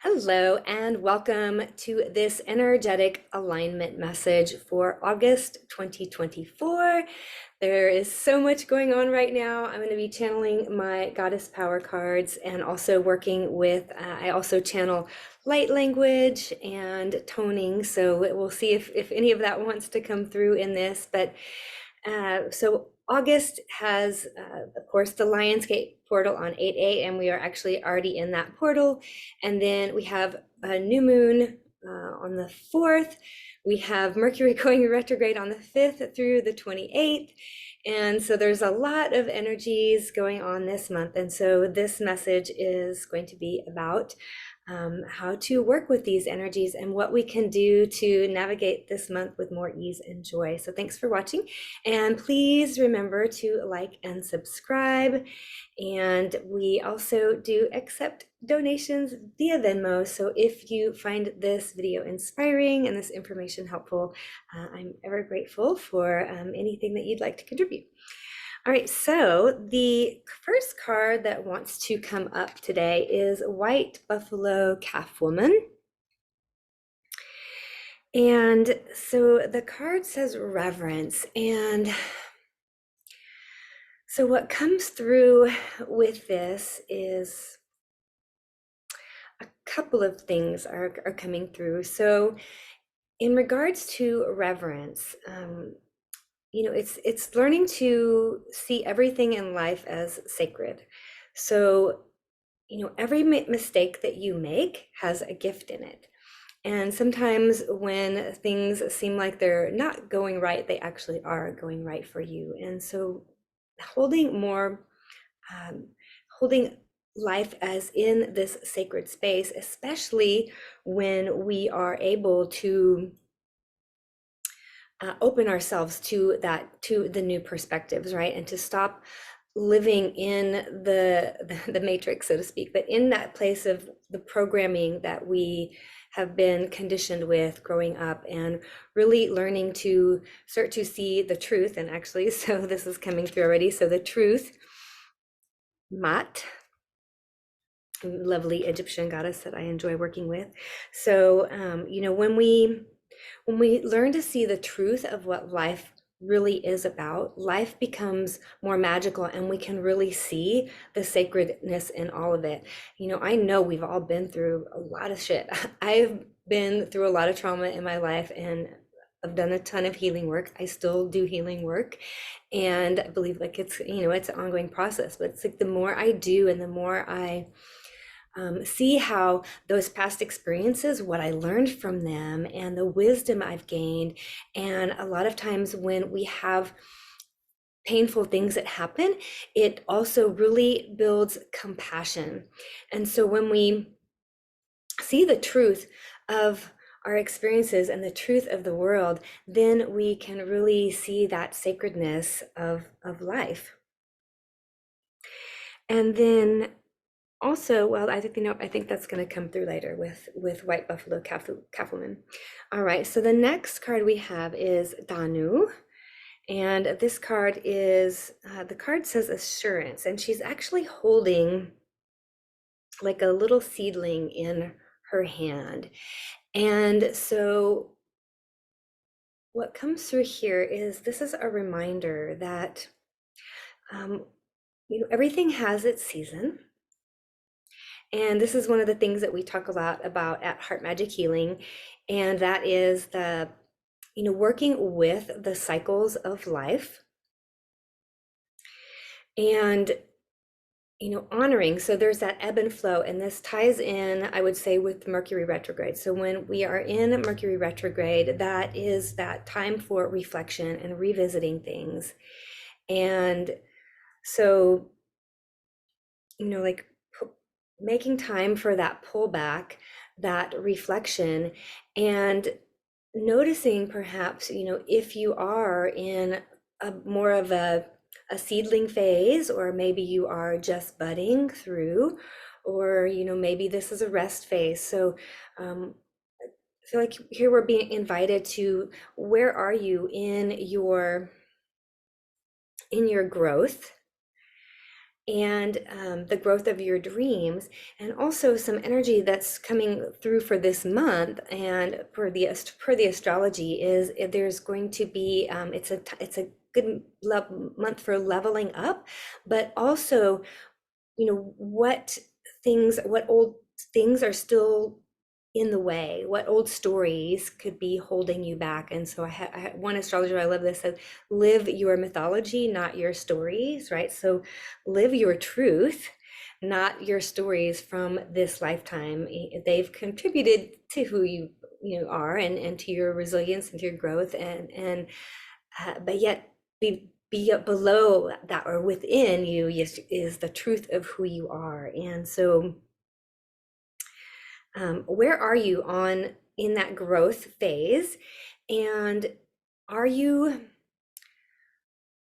Hello, and welcome to this energetic alignment message for August 2024. There is so much going on right now. I'm going to be channeling my goddess power cards and also working with, I also channel light language and toning. So we'll see if any of that wants to come through in this. So August has, of course, the Lionsgate portal on 8 a.m. We are actually already in that portal. And then we have a new moon on the 4th. We have Mercury going retrograde on the 5th through the 28th. And so there's a lot of energies going on this month. And so this message is going to be about how to work with these energies and what we can do to navigate this month with more ease and joy. So thanks for watching, and please remember to like and subscribe. And we also do accept donations via Venmo. So if you find this video inspiring and this information helpful, I'm ever grateful for anything that you'd like to contribute. All right, so the first card that wants to come up today is White Buffalo Calf Woman. And so the card says reverence. And so what comes through with this is a couple of things are coming through. So in regards to reverence, it's learning to see everything in life as sacred. So, every mistake that you make has a gift in it. And sometimes when things seem like they're not going right, they actually are going right for you. And so holding holding life as in this sacred space, especially when we are able to open ourselves to the new perspectives, right? And to stop living in the matrix, so to speak, but in that place of the programming that we have been conditioned with growing up, and really learning to start to see the truth. And actually, so this is coming through already. So the truth, Mat, lovely Egyptian goddess that I enjoy working with. So, when we learn to see the truth of what life really is about, life becomes more magical, and we can really see the sacredness in all of it. I know we've all been through a lot of shit. I've been through a lot of trauma in my life, and I've done a ton of healing work. I still do healing work, and I believe like it's an ongoing process, but it's like the more I do and the more I see how those past experiences, what I learned from them, and the wisdom I've gained. And a lot of times when we have painful things that happen, it also really builds compassion. And so when we see the truth of our experiences and the truth of the world, then we can really see that sacredness of life. And then also, well, I think that's going to come through later with White Buffalo Calf Woman. All right, so the next card we have is Danu, and this card is the card says assurance, and she's actually holding like a little seedling in her hand. And so what comes through here is this is a reminder that everything has its season. And this is one of the things that we talk a lot about at Heart Magic Healing, and that is working with the cycles of life, and honoring. So there's that ebb and flow, and this ties in, I would say, with Mercury retrograde. So when we are in Mercury retrograde, that is that time for reflection and revisiting things. And so like making time for that pullback, that reflection, and noticing perhaps, if you are in a more of a seedling phase, or maybe you are just budding through, or, maybe this is a rest phase. So I feel like here we're being invited to, where are you in your growth? and the growth of your dreams, and also some energy that's coming through for this month. And for the astrology is there's going to be it's a good month for leveling up, but also what old things are still in the way, what old stories could be holding you back. And so I had one astrologer, I love this, said, live your mythology, not your stories, right? So live your truth, not your stories from this lifetime. They've contributed to who you are, and to your resilience and to your growth, but yet be below that or within you is the truth of who you are. And so where are you on in that growth phase? And are you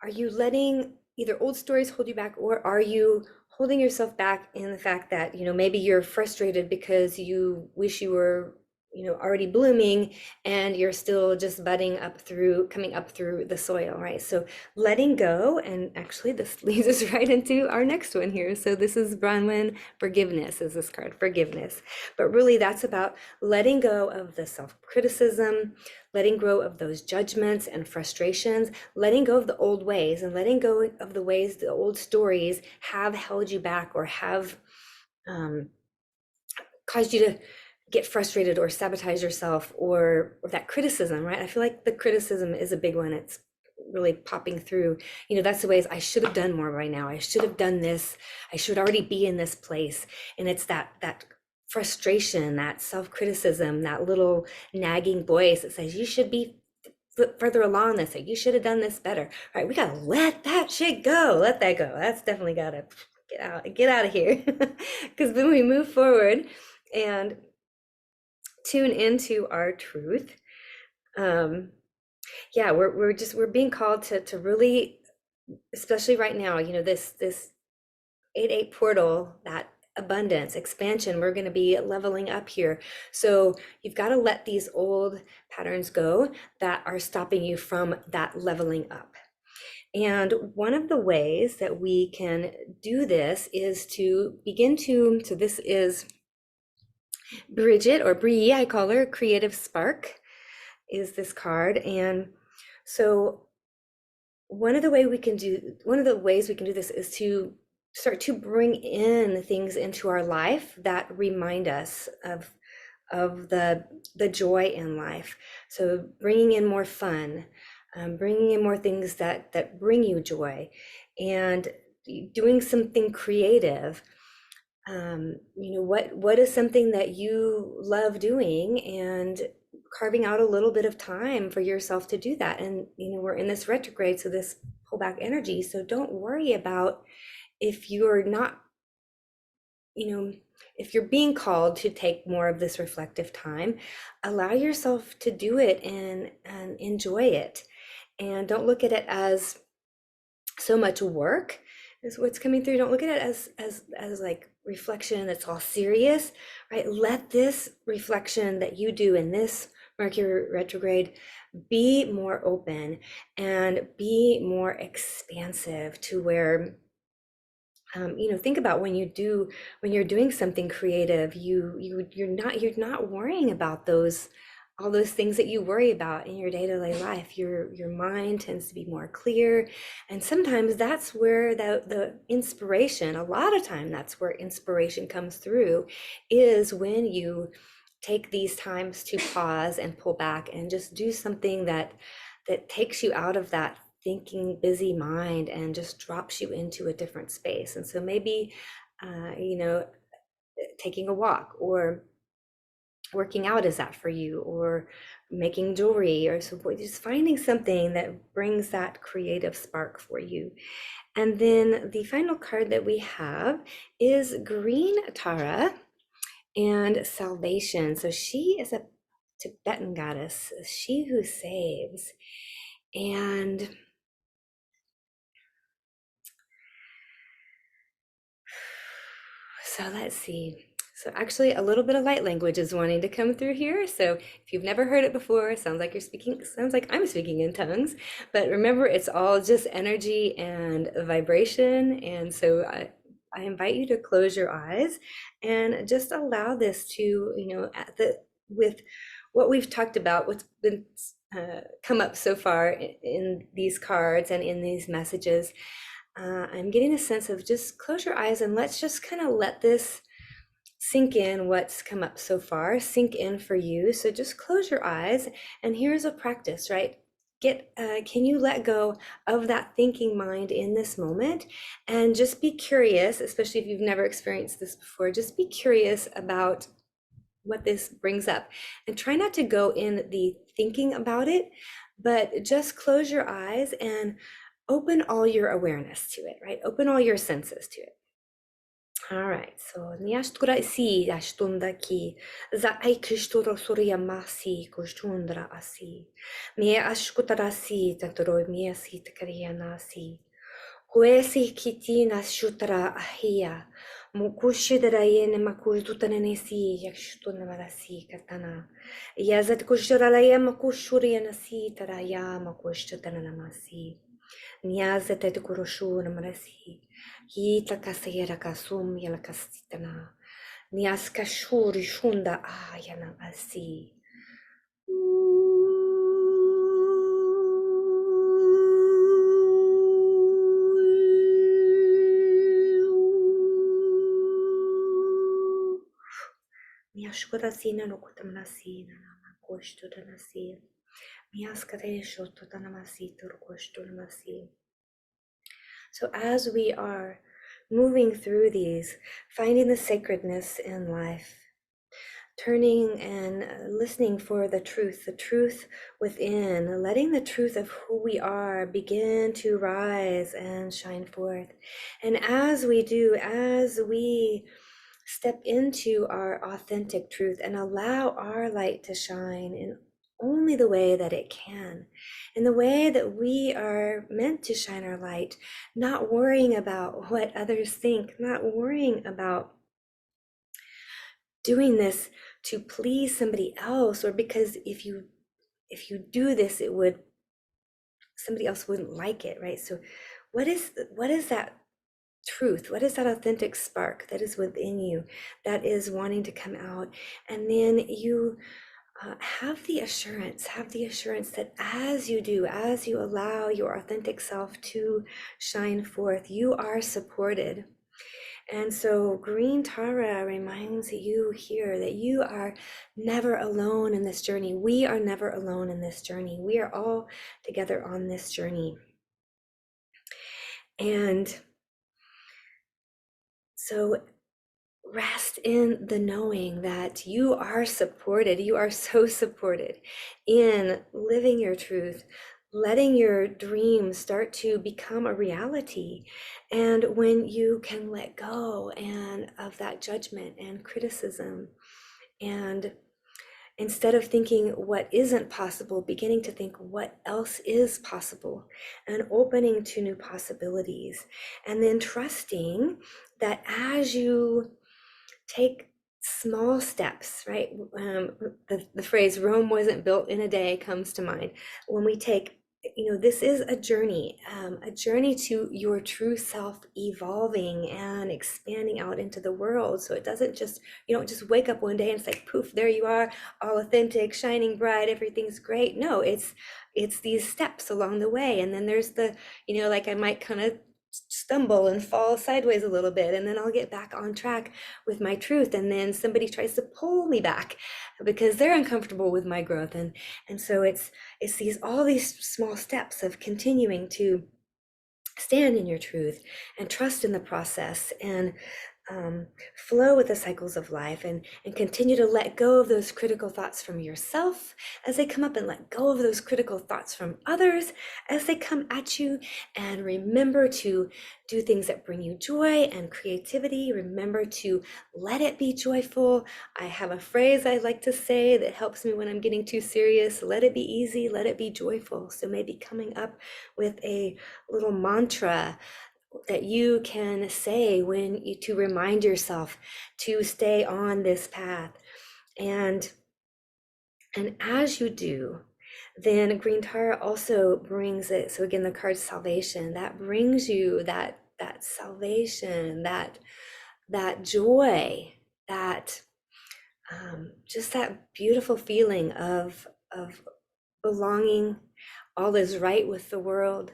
letting either old stories hold you back, or are you holding yourself back in the fact that maybe you're frustrated because you wish you were already blooming, and you're still just coming up through the soil, right? So letting go. And actually this leads us right into our next one here. So this is Bronwyn. Forgiveness is this card, forgiveness. But really that's about letting go of the self-criticism, letting go of those judgments and frustrations, letting go of the old ways, and letting go of the ways the old stories have held you back, or have caused you to get frustrated or sabotage yourself, or that criticism, right? I feel like the criticism is a big one. It's really popping through. That's the ways I should have done more by now. I should have done this. I should already be in this place. And it's that frustration, that self-criticism, that little nagging voice that says you should be further along this, like you should have done this better, right? We gotta let that shit go. Let that go. That's definitely gotta get out of here. Because then we move forward and tune into our truth. Yeah, we're being called to really, especially right now, this 8-8 portal, that abundance, expansion, we're going to be leveling up here. So you've got to let these old patterns go that are stopping you from that leveling up. And one of the ways that we can do this is to begin to, so this is Bridget, or Bree, I call her, Creative Spark is this card. And so one of the ways we can do this is to start to bring in things into our life that remind us of the joy in life. So bringing in more fun, bringing in more things that bring you joy, and doing something creative. What is something that you love doing, and carving out a little bit of time for yourself to do that. And we're in this retrograde, so this pullback energy. So don't worry about if you're not, if you're being called to take more of this reflective time. Allow yourself to do it and enjoy it. And don't look at it as so much work is what's coming through. Don't look at it as like reflection that's all serious, right? Let this reflection that you do in this Mercury retrograde be more open and be more expansive, to where think about when you're doing something creative, you're not worrying about all those things that you worry about in your day-to-day life. Your mind tends to be more clear, and sometimes that's where the inspiration, a lot of time that's where inspiration comes through, is when you take these times to pause and pull back and just do something that takes you out of that thinking busy mind and just drops you into a different space. And so maybe taking a walk, or working out, is that for you, or making jewelry, or so just finding something that brings that creative spark for you. And then the final card that we have is Green Tara and Salvation. So she is a Tibetan goddess, she who saves. And so let's see. So actually a little bit of light language is wanting to come through here. So if you've never heard it before, sounds like I'm speaking in tongues, but remember, it's all just energy and vibration. And so I invite you to close your eyes and just allow this to, with what we've talked about, what's been come up so far in these cards and in these messages. I'm getting a sense of just close your eyes and let's just kind of let this sink in. What's come up so far sink in for you. So just close your eyes, and here's a practice, right? Can you let go of that thinking mind in this moment and just be curious, especially if you've never experienced this before, just be curious about what this brings up, and try not to go in the thinking about it, but just close your eyes and open all your awareness to it, right? Open all your senses to it. All right, so niashtura si ashtunda ki za ai krishtura surya masi kushtundra asi me ashkutara si tantoro mi asi takariana si huesi kitina shutra ahia mukushidra yen makushutana si yakshutuna marasi katana yazat kushura la yam kushuriana si taraya makushutana namasi Niazete de kurushu namarasi. Yita kasayera kasum yala kastitana. Nias kashuri shunda ayana asi. Niashkurasi na nukutamnasi na nakushtu danasi. Niaskaresho totanamasi turkushtu namasi. So as we are moving through these, finding the sacredness in life, turning and listening for the truth within, letting the truth of who we are begin to rise and shine forth. And as we do, as we step into our authentic truth and allow our light to shine in only the way that it can, in the way that we are meant to shine our light, not worrying about what others think, not worrying about doing this to please somebody else, or because if you do this, somebody else wouldn't like it, right? So what is that truth? What is that authentic spark that is within you that is wanting to come out? And then you have the assurance that as you allow your authentic self to shine forth, you are supported. And so Green Tara reminds you here that you are never alone in this journey. We are never alone in this journey. We are all together on this journey. And so rest in the knowing that you are supported. You are so supported in living your truth, letting your dreams start to become a reality. And when you can let go and of that judgment and criticism, and instead of thinking what isn't possible, beginning to think what else is possible and opening to new possibilities, and then trusting that as you take small steps, right? The phrase Rome wasn't built in a day comes to mind. When we take, this is a journey to your true self evolving and expanding out into the world. So it doesn't just, you don't just wake up one day and it's like, poof, there you are, all authentic, shining bright, everything's great. No, it's these steps along the way. And then there's the, like I might kind of stumble and fall sideways a little bit, and then I'll get back on track with my truth, and then somebody tries to pull me back because they're uncomfortable with my growth, and so it's all these small steps of continuing to stand in your truth and trust in the process, and flow with the cycles of life, and continue to let go of those critical thoughts from yourself as they come up, and let go of those critical thoughts from others as they come at you. And remember to do things that bring you joy and creativity. Remember to let it be joyful. I have a phrase I like to say that helps me when I'm getting too serious. Let it be easy, let it be joyful. So maybe coming up with a little mantra that you can say to remind yourself to stay on this path. And as you do, then Green Tara also brings it. So again, the card salvation, that brings you that that salvation, that joy, that just that beautiful feeling of belonging. All is right with the world.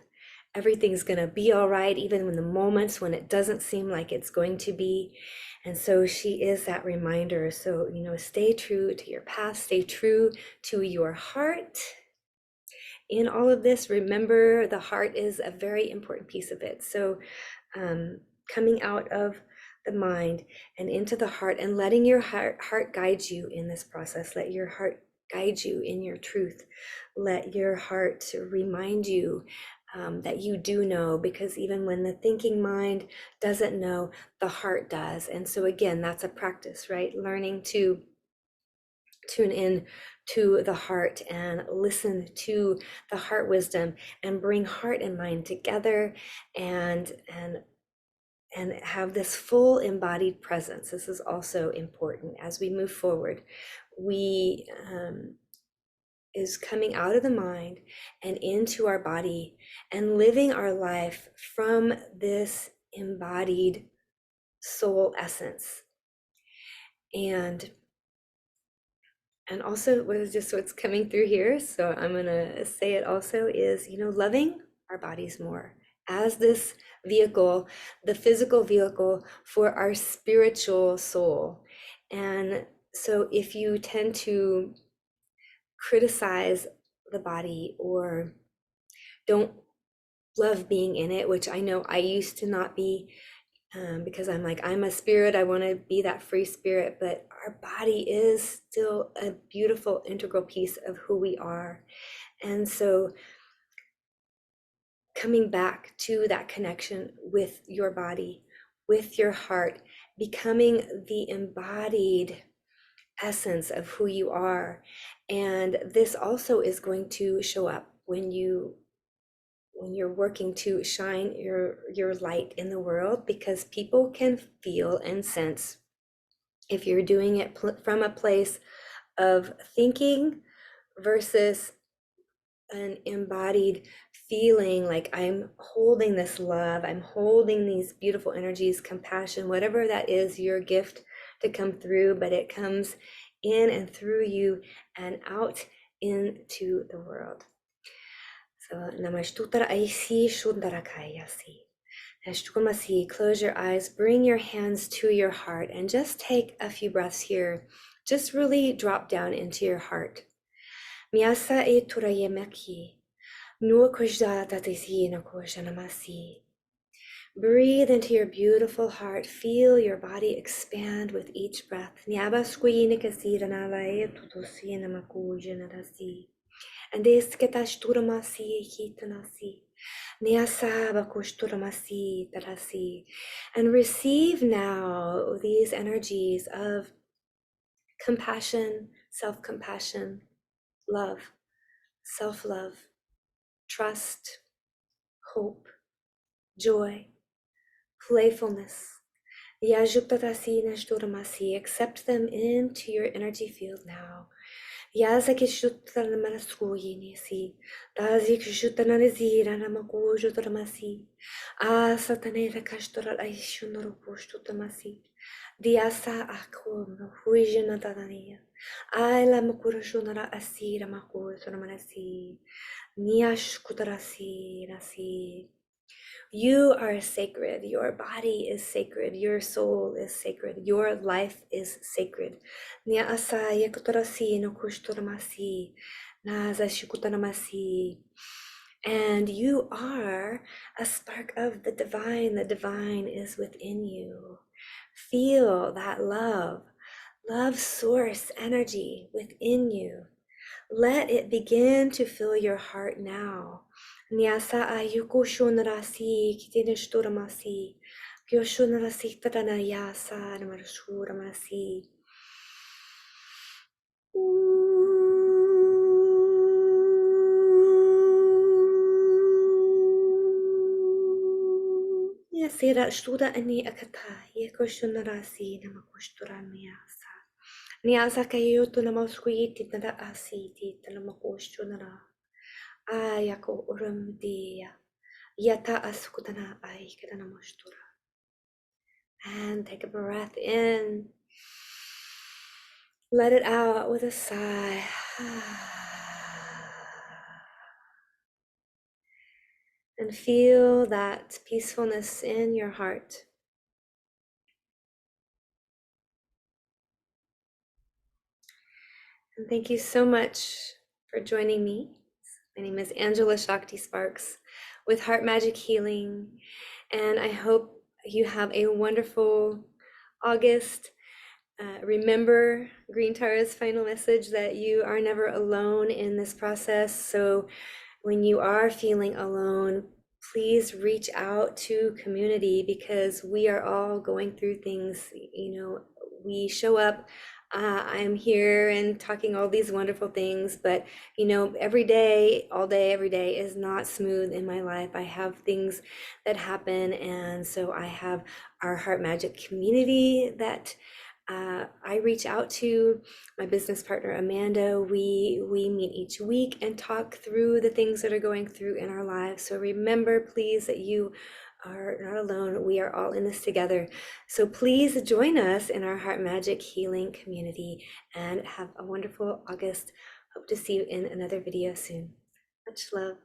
Everything's going to be all right, even in the moments when it doesn't seem like it's going to be. And so she is that reminder. So, stay true to your path, stay true to your heart. In all of this, remember the heart is a very important piece of it. So, coming out of the mind and into the heart and letting your heart guide you in this process. Let your heart guide you in your truth. Let your heart remind you that you do know, because even when the thinking mind doesn't know, the heart does. And so again, that's a practice, right? Learning to tune in to the heart and listen to the heart wisdom and bring heart and mind together and have this full embodied presence. This is also important as we move forward. We is coming out of the mind and into our body and living our life from this embodied soul essence. And also what is just what's coming through here, so I'm gonna say it also, is loving our bodies more as this vehicle, the physical vehicle for our spiritual soul. And so if you tend to criticize the body or don't love being in it, which I know I used to not be, because I'm like, I'm a spirit, I want to be that free spirit, but our body is still a beautiful integral piece of who we are. And so coming back to that connection with your body, with your heart, becoming the embodied essence of who you are. And this also is going to show up when you're working to shine your light in the world, because people can feel and sense if you're doing it from a place of thinking versus an embodied feeling, like I'm holding this love, I'm holding these beautiful energies, compassion, whatever that is, your gift to come through, but it comes in and through you and out into the world. So Namashtutra Aisi Shundarakayasi. Nashtukamasi, close your eyes, bring your hands to your heart, and just take a few breaths here. Just really drop down into your heart. Miasa e turayemaki. Breathe into your beautiful heart. Feel your body expand with each breath. And and receive now these energies of compassion, self-compassion, love, self-love, trust, hope, joy, playfulness. Accept them into your energy field now. Yazaki shutana manaskuinisi, Dazik shutanazira namakujutamasi, Asatane the Kashtora Aishunoropushtutamasi, Diasa Akum, Huijanatania, Aila Makurashunara Asira Makutramanasi, Niash Kutarasi Nasi. You are sacred. Your body is sacred. Your soul is sacred. Your life is sacred. And you are a spark of the divine. The divine is within you. Feel that love source energy within you. Let it begin to fill your heart now. Nyasa ayuko shunarasi kitinishturamasi. Kyoshunarasi tadanayasa namarashuramasi. Yasira shtura ani akata yekoshunarasi namakushturamiasa. Nyasa kayoto namaskuiti nada asiti talamakushtunara. Ayako urumdia. Yata asukutana ai kadana moshtura. And take a breath in. Let it out with a sigh. And feel that peacefulness in your heart. And thank you so much for joining me. My name is Angela Shakti Sparks with Heart Magic Healing, and I hope you have a wonderful August. Remember Green Tara's final message that you are never alone in this process. So when you are feeling alone, please reach out to community because we are all going through things. We show up. I'm here and talking all these wonderful things, but every day, all day, every day is not smooth in my life. I have things that happen, and so I have our Heart Magic community that I reach out to. My business partner Amanda. We meet each week and talk through the things that are going through in our lives. So remember, please, that you are not alone. We are all in this together. So please join us in our Heart Magic Healing community and have a wonderful August. Hope to see you in another video soon. Much love.